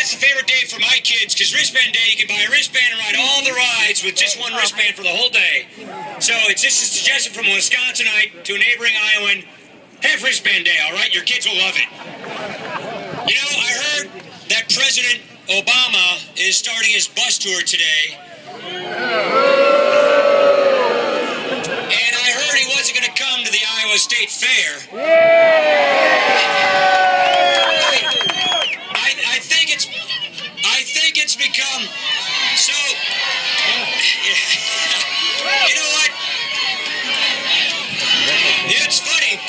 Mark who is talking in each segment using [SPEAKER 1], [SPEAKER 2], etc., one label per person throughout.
[SPEAKER 1] that's the favorite day for my kids, because wristband day, you can buy a wristband and ride all the rides with just one wristband for the whole day. So it's just a suggestion from a Wisconsinite to a neighboring Iowan. Have wristband day, all right? Your kids will love it. You know, I heard that President Obama is starting his bus tour today. And I heard he wasn't going to come to the Iowa State Fair. I think it's become so. You know what? It's funny.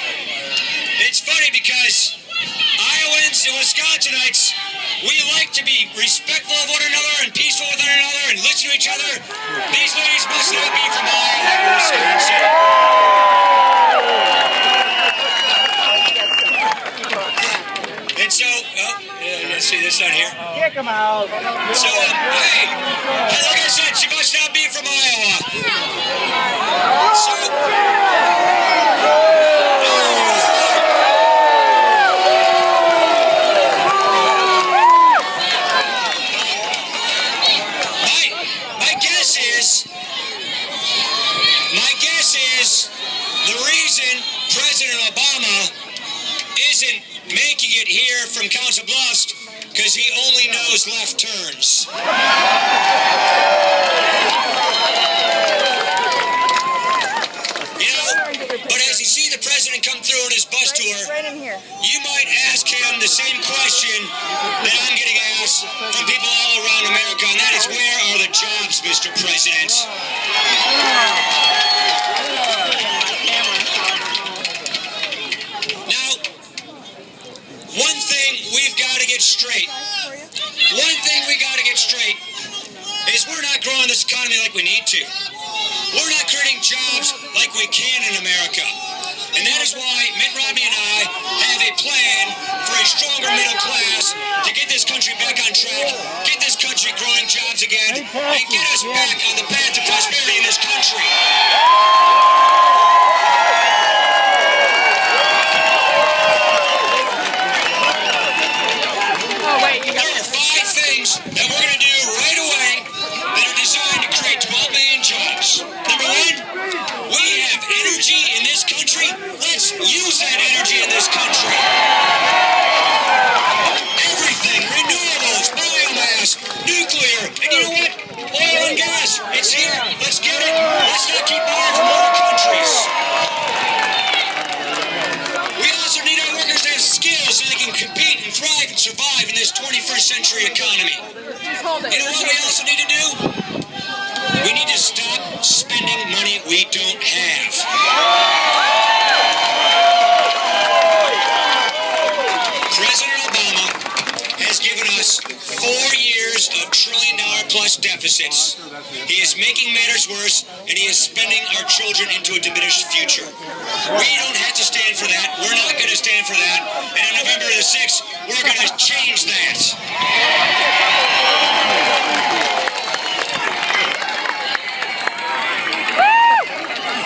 [SPEAKER 1] It's funny because Iowans and Wisconsinites, we like to be respectful of one another and peaceful with one another and listen to each other. These ladies must not be from Iowa or Wisconsin. And so, let's see this on here.
[SPEAKER 2] Kick them out.
[SPEAKER 1] So, hey, like I said, she must not be from Iowa. So, my guess is the reason President Obama isn't making it here from Council Bluffs because he only knows left turns. You know, but as you see the president come through on his bus tour, you might ask him the same question that I'm getting asked from people all around America, and that is, where are the jobs, Mr. President? Now, one thing we've got to get straight. Is we're not growing this economy like we need to. We're not creating jobs like we can in America. And that is why Mitt Romney and I have a plan for a stronger middle class to get this country back on track, get this country growing jobs again, and get us back on the path to prosperity in this country. There are 5 things that we're going to do right away that are designed to create 12 million jobs. Number 1, we have energy in this country. Let's use that energy in this country. Everything, renewables, biomass, nuclear, and you know what? Oil and gas, it's here. Let's get it. Let's not keep buying from other countries. We also need our workers to have skills so they can compete and thrive and survive in this 21st century economy. You know what we also need to do? We need to stop spending money we don't have. President Obama has given us 4 years of trillion-dollar-plus deficits. He is making matters worse, and he is spending our children into a diminished future. We don't have to stand for that. We're not going to stand for that. And on November the 6th, we're going to change that.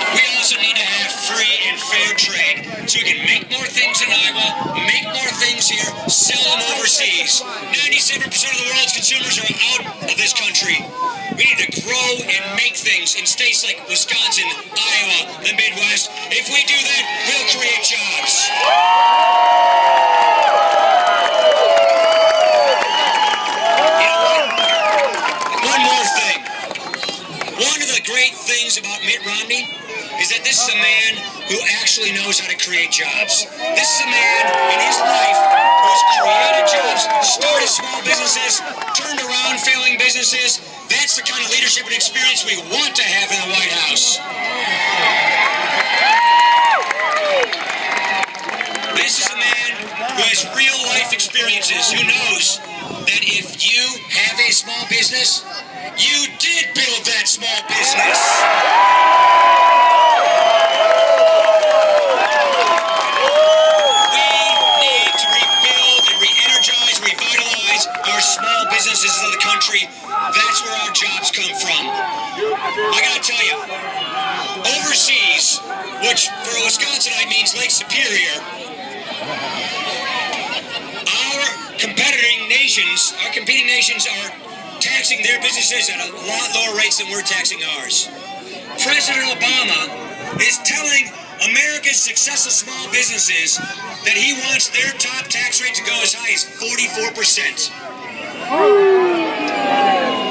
[SPEAKER 1] We also need to have free and fair trade so we can make more things in Iowa, make more things here, sell them overseas. 97% of the world's consumers are out of this country. We need to grow and make things in states like Wisconsin, Iowa, the Midwest. If we do that, we'll create jobs. You know what? One more thing. One of the great things about Mitt Romney is that this is a man who actually knows how to create jobs. This is a man in his life who has created jobs, started small businesses, turned around failing businesses. That's the kind of leadership and experience we want to have in the White House. This is a man who has real life experiences, who knows that if you have a small business, you did build that small business. Our small businesses of the country, that's where our jobs come from. I gotta tell you, overseas, which for a Wisconsinite means Lake Superior, our competiting nation competing nations are taxing their businesses at a lot lower rates than we're taxing ours. President Obama is telling America's successful small businesses that he wants their top tax rate to go as high as 44%.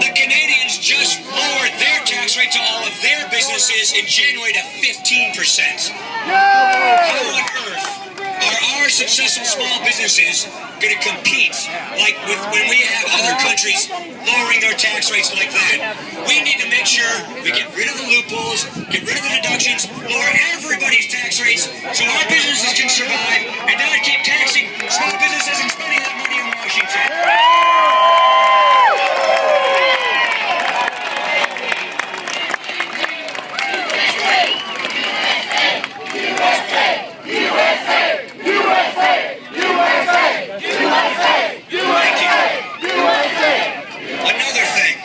[SPEAKER 1] The Canadians just lowered their tax rate to all of their businesses in January to 15%. How on earth are our successful small businesses going to compete like when we have other countries lowering their tax rates like that? We need to make sure we get rid of the loopholes, get rid of the deductions, lower everybody's tax rates so our businesses can survive and not keep taxing small businesses and spending that money in Washington. Another thing,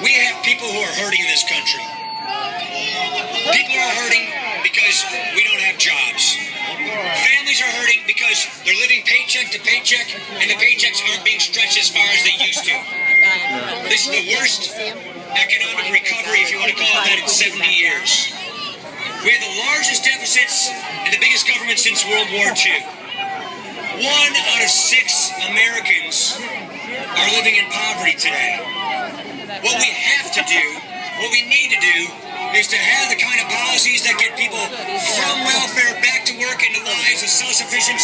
[SPEAKER 1] we have people who are hurting in this country. People are hurting because we don't have jobs. Families are hurting because they're living paycheck to paycheck and the paychecks aren't being stretched as far as they used to. This is the worst economic recovery, if you want to call it that, in 70 years. We have the largest deficits and the biggest government since World War II. 1 out of 6 Americans are living in poverty today. What we have to do, what we need to do, is to have the kind of policies that get people from welfare back to work into lives of self-sufficient